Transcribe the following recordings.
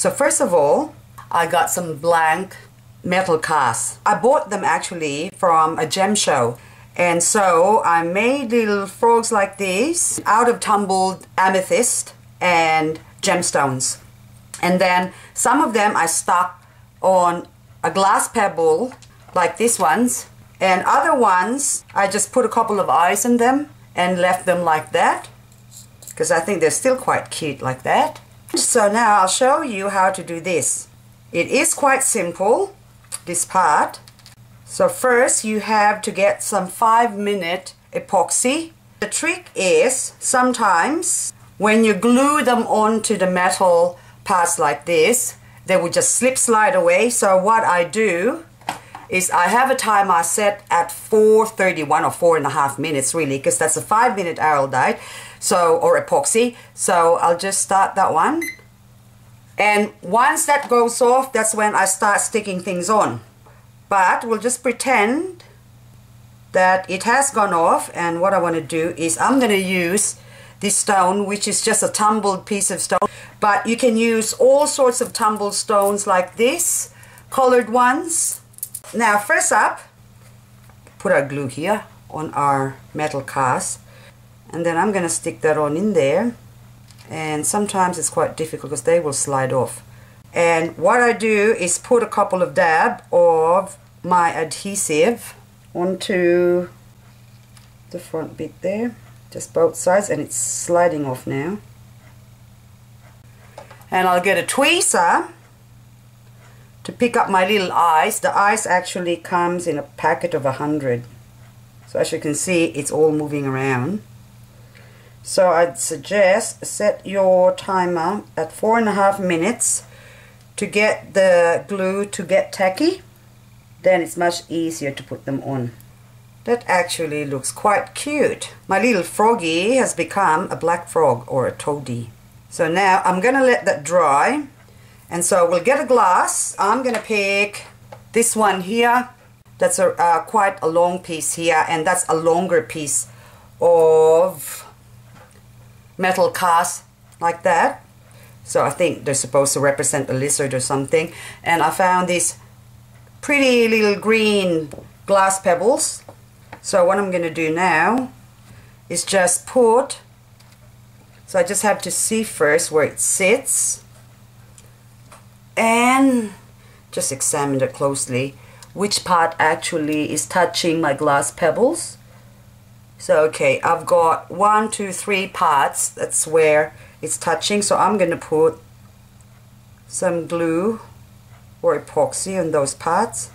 So first of all, I got some blank metal casts. I bought them actually from a gem show. And so I made little frogs like these out of tumbled amethyst and gemstones. And then some of them I stuck on a glass pebble like these ones. And other ones, I just put a couple of eyes in them and left them like that, because I think they're still quite cute like that. So now I'll show you how to do this. It is quite simple, this part. So first you have to get some 5-minute epoxy. The trick is sometimes when you glue them onto the metal parts like this, they will just slide away. So what I do is I have a timer set at 4:31 or 4.5 minutes really, because that's a 5-minute araldite, so, or epoxy. So I'll just start that one. And once that goes off, that's when I start sticking things on. But we'll just pretend that it has gone off, and what I want to do is I'm going to use this stone, which is just a tumbled piece of stone. But you can use all sorts of tumbled stones like this, colored ones. Now first up, put our glue here on our metal cast, and then I'm going to stick that on in there. And sometimes it's quite difficult because they will slide off. And what I do is put a couple of dabs of my adhesive onto the front bit there, just both sides, and it's sliding off now. And I'll get a tweezer to pick up my little eyes. The eyes actually comes in a packet of 100. So as you can see, it's all moving around. So I'd suggest set your timer at 4.5 minutes to get the glue to get tacky. Then it's much easier to put them on. That actually looks quite cute. My little froggy has become a black frog or a toadie. So now I'm gonna let that dry. And so we'll get a glass. I'm going to pick this one here. That's quite a long piece here, and that's a longer piece of metal cast like that. So I think they're supposed to represent a lizard or something. And I found these pretty little green glass pebbles. So what I'm going to do now is just put, so I just have to see first where it sits. And just examine it closely, which part actually is touching my glass pebbles. So okay, I've got 1, 2, 3 parts, that's where it's touching. So I'm going to put some glue or epoxy on those parts,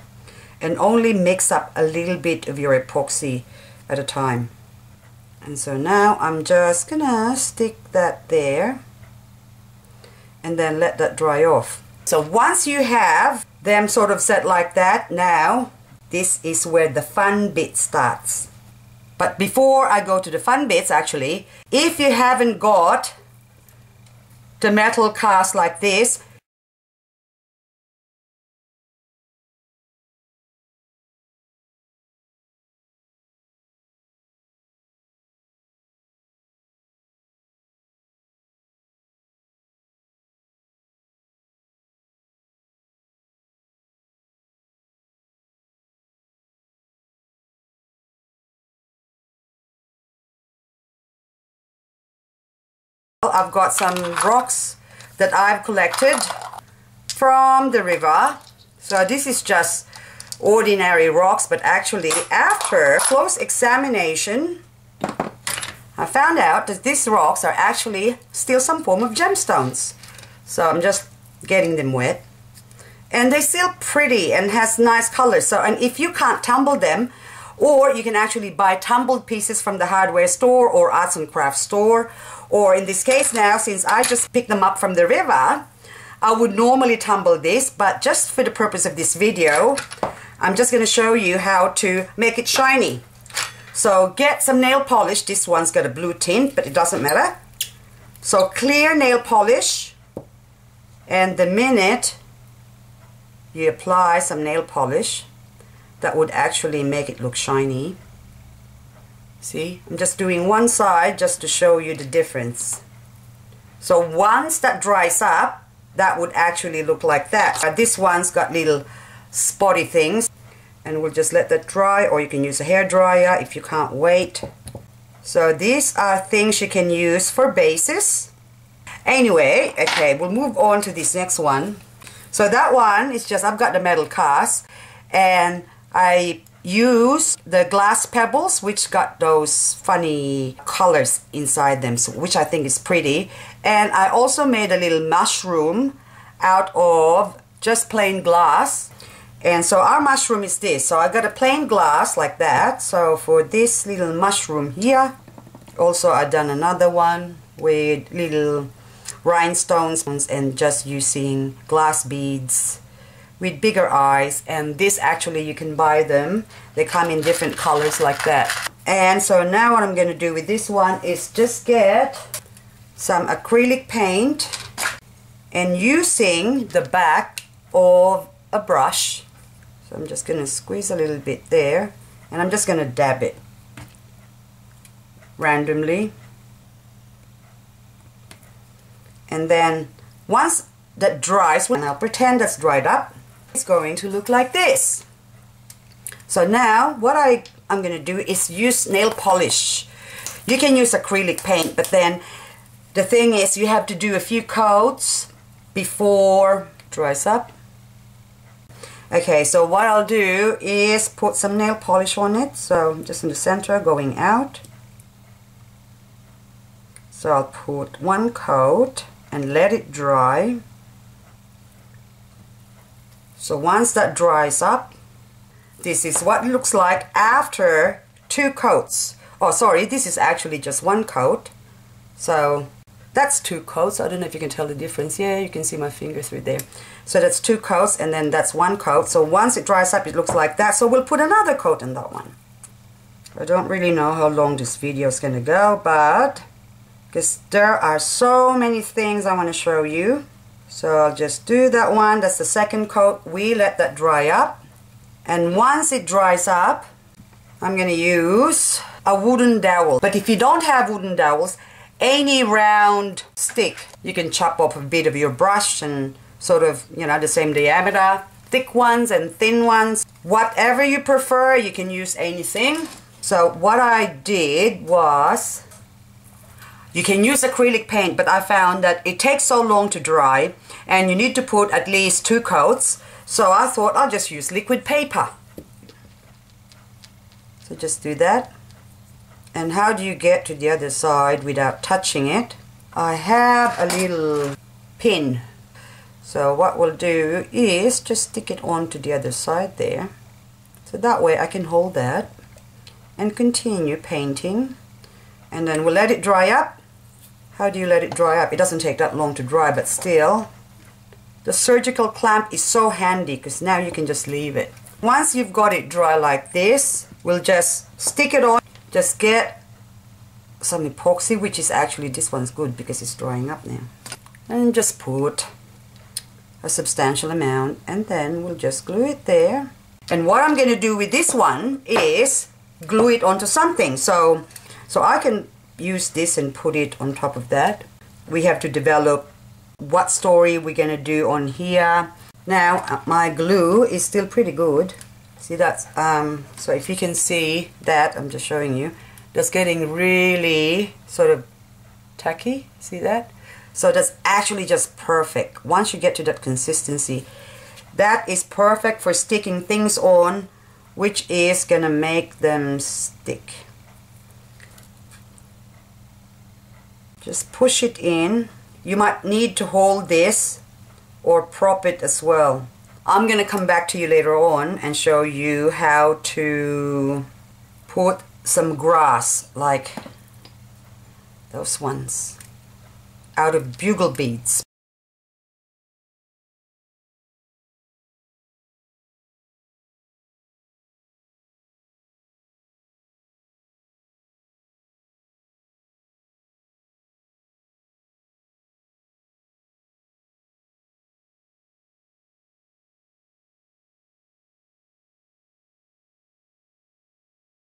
and only mix up a little bit of your epoxy at a time. And so now I'm just gonna stick that there and then let that dry off. So once you have them sort of set like that, now this is where the fun bit starts. But before I go to the fun bits, actually, if you haven't got the metal cast like this, I've got some rocks that I've collected from the river. So this is just ordinary rocks, but actually after close examination I found out that these rocks are actually still some form of gemstones. So I'm just getting them wet, and they're still pretty and has nice colors. So, and if you can't tumble them, or you can actually buy tumbled pieces from the hardware store or arts and crafts store, or in this case now, since I just picked them up from the river, I would normally tumble this, but just for the purpose of this video, I'm just going to show you how to make it shiny. So get some nail polish. This one's got a blue tint, but it doesn't matter. So clear nail polish, and the minute you apply some nail polish, that would actually make it look shiny. See, I'm just doing one side just to show you the difference. So once that dries up, that would actually look like that. This one's got little spotty things, and we'll just let that dry, or you can use a hair dryer if you can't wait. So these are things you can use for bases. Anyway, okay, we'll move on to this next one. So that one is just, I've got the metal cast, and I use the glass pebbles, which got those funny colors inside them, so, which I think is pretty. And I also made a little mushroom out of just plain glass. And so our mushroom is this. So I got a plain glass like that. So for this little mushroom here, also I've done another one with little rhinestones and just using glass beads with bigger eyes. And this actually you can buy them. They come in different colors like that. And so now what I'm going to do with this one is just get some acrylic paint and using the back of a brush. So I'm just going to squeeze a little bit there, and I'm just going to dab it randomly. And then once that dries, and I'll pretend that's dried up, it's going to look like this. So now what I'm going to do is use nail polish. You can use acrylic paint, but then the thing is you have to do a few coats before it dries up. Okay, so what I'll do is put some nail polish on it. So just in the center going out. So I'll put one coat and let it dry. So once that dries up, this is what it looks like after 2 coats. Oh, sorry, this is actually just 1 coat. So that's 2 coats. I don't know if you can tell the difference. Yeah, you can see my finger through there. So that's 2 coats, and then that's 1 coat. So once it dries up, it looks like that. So we'll put another coat on that one. I don't really know how long this video is going to go, but because there are so many things I want to show you. So I'll just do that one. That's the 2nd coat. We let that dry up. And once it dries up, I'm going to use a wooden dowel. But if you don't have wooden dowels, any round stick, you can chop off a bit of your brush and sort of, you know, the same diameter. Thick ones and thin ones. Whatever you prefer, you can use anything. So what I did was, you can use acrylic paint, but I found that it takes so long to dry and you need to put at least 2 coats. So I thought I'll just use liquid paper. So just do that. And how do you get to the other side without touching it? I have a little pin. So what we'll do is just stick it onto the other side there. So that way I can hold that and continue painting. And then we'll let it dry up. How do you let it dry up? It doesn't take that long to dry, but still. The surgical clamp is so handy because now you can just leave it. Once you've got it dry like this, we'll just stick it on. Just get some epoxy, which is actually, this one's good because it's drying up now. And just put a substantial amount, and then we'll just glue it there. And what I'm going to do with this one is glue it onto something. So I can use this and put it on top of that. We have to develop what story we're going to do on here. Now my glue is still pretty good. See, that's so if you can see that, I'm just showing you, that's getting really sort of tacky. See that? So that's actually just perfect. Once you get to that consistency, that is perfect for sticking things on, which is gonna make them stick. Just push it in. You might need to hold this or prop it as well. I'm going to come back to you later on and show you how to put some grass, like those ones, out of bugle beads.